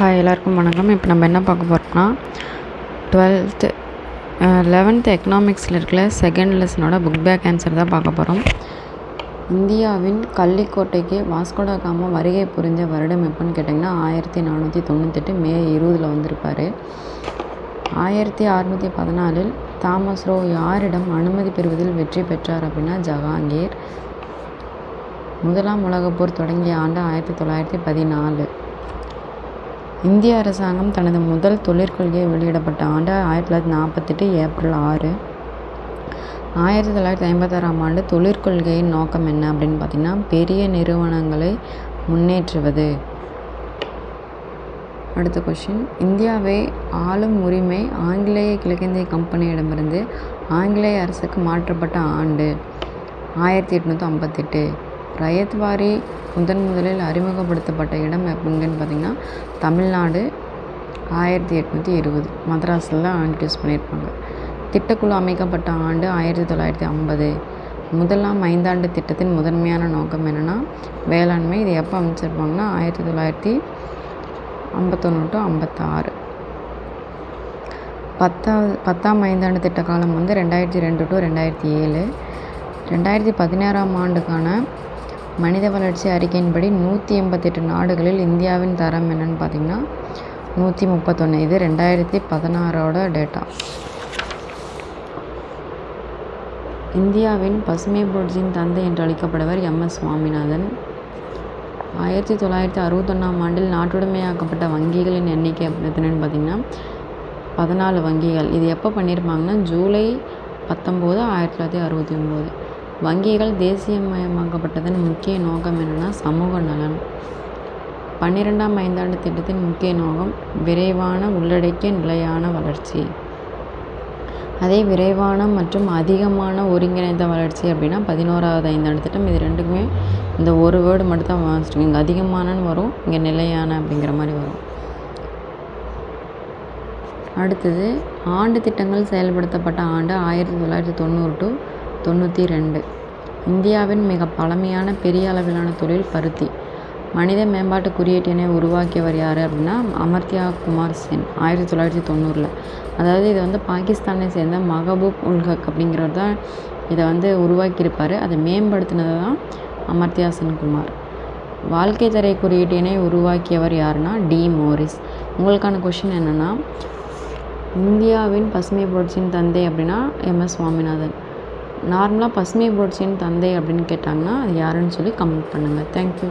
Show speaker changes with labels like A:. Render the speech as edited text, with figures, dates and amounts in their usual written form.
A: Hi எல்லாருக்கும் வணக்கம். இப்போ நம்ம என்ன பார்க்க போகிறோம்னா 11th எக்கனாமிக்ஸில் இருக்கிற செகண்ட் லெசனோட புக் பேக் ஆன்சர் தான் பார்க்க போகிறோம். இந்தியாவின் கள்ளிக்கோட்டைக்கு வாஸ்கோட காமா வருகை புரிஞ்ச வருடம் எப்போன்னு கேட்டிங்கன்னா 1498 மே 20 வந்திருப்பார். 1614 தாமஸ் ரோ யாரிடம் அனுமதி பெறுவதில் வெற்றி பெற்றார் அப்படின்னா ஜஹாங்கீர். முதலாம் உலகப்போர் தொடங்கிய ஆண்டு 1914. இந்திய அரசாங்கம் தனது முதல் தொழிற்கொள்கையை வெளியிடப்பட்ட ஆண்டு 1948 ஏப்ரல் 6. 1956 ஆண்டு தொழிற்கொள்கையின் நோக்கம் என்ன அப்படின்னு பார்த்திங்கன்னா பெரிய நிறுவனங்களை முன்னேற்றுவது. அடுத்த கொஷின், இந்தியாவை ஆளும் உரிமை ஆங்கிலேய கிழக்கிந்திய கம்பெனியிடமிருந்து ஆங்கிலேய அரசுக்கு மாற்றப்பட்ட ஆண்டு 1858. ரயத்வாரி முதலில் அறிமுகப்படுத்தப்பட்ட இடம் எப்படிங்கன்னு பார்த்திங்கன்னா தமிழ்நாடு 1820 மദ്രാஸில் தான் இன்ட்ரடியூஸ் பண்ணியிருப்பாங்க. திட்டக்குழு அமைக்கப்பட்ட ஆண்டு 1950. முதலாம் ஐந்தாண்டு திட்டத்தின் முதன்மையான நோக்கம் என்னென்னா வேளாண்மை. இது எப்போ அமைச்சிருப்பாங்கன்னா 1951 to 56. 10ஆம் ஐந்தாண்டு திட்ட காலம் 2002 to 2007. 2016 ஆண்டுக்கான மனித வளர்ச்சி அறிக்கையின்படி 188 நாடுகளில் இந்தியாவின் தரம் என்னன்னு பார்த்திங்கன்னா 131. இது 2016 டேட்டா. இந்தியாவின் பசுமை புரட்சியின் தந்தை என்று அழைக்கப்படுவர் MS சுவாமிநாதன். 1961 ஆண்டில் நாட்டுடைமையாக்கப்பட்ட வங்கிகளின் எண்ணிக்கை எத்தனைன்னு பார்த்திங்கன்னா 14 வங்கிகள். இது எப்போ பண்ணியிருப்பாங்கன்னா ஜூலை 19, 1969. வங்கிகள் தேசியமயமாக்கப்பட்டதன் முக்கிய நோக்கம் என்னென்னா சமூக நலன். 12ஆம் ஐந்தாண்டு திட்டத்தின் முக்கிய நோக்கம் விரைவான உள்ளடக்கிய நிலையான வளர்ச்சி. அதே விரைவான மற்றும் அதிகமான ஒருங்கிணைந்த வளர்ச்சி அப்படின்னா 11ஆவது ஐந்தாண்டு திட்டம். இது ரெண்டுக்குமே இந்த ஒரு வேர்டு மட்டும் தான் வாசிச்சுங்க. இங்கே அதிகமானன்னு வரும், இங்கே நிலையான அப்படிங்கிற மாதிரி வரும். அடுத்தது ஆண்டு திட்டங்கள் செயல்படுத்தப்பட்ட ஆண்டு 1990 to 92. இந்தியாவின் மிக பழமையான பெரிய அளவிலான தொழில் பருத்தி. மனித மேம்பாட்டு குறியீட்டினை உருவாக்கியவர் யார் அப்படின்னா அமர்த்தியா குமார் சென் 1990. அதாவது இதை பாகிஸ்தானை சேர்ந்த மஹபூப் உல் ஹக் அப்படிங்கிறவர் தான் இதை உருவாக்கியிருப்பார். அதை மேம்படுத்தினது தான் அமர்த்தியா சென் குமார். வாழ்க்கை தர குறியீட்டினை உருவாக்கியவர் யாருன்னா டி மோரிஸ். உங்களுக்கான கொஷின் என்னென்னா இந்தியாவின் பசுமை புரட்சியின் தந்தை அப்படின்னா MS சுவாமிநாதன். நார்மலாக பசுமை புரட்சியின் தந்தை அப்படின்னு கேட்டாங்கன்னா அது யாருன்னு சொல்லி கமெண்ட் பண்ணுங்கள். தேங்க்யூ.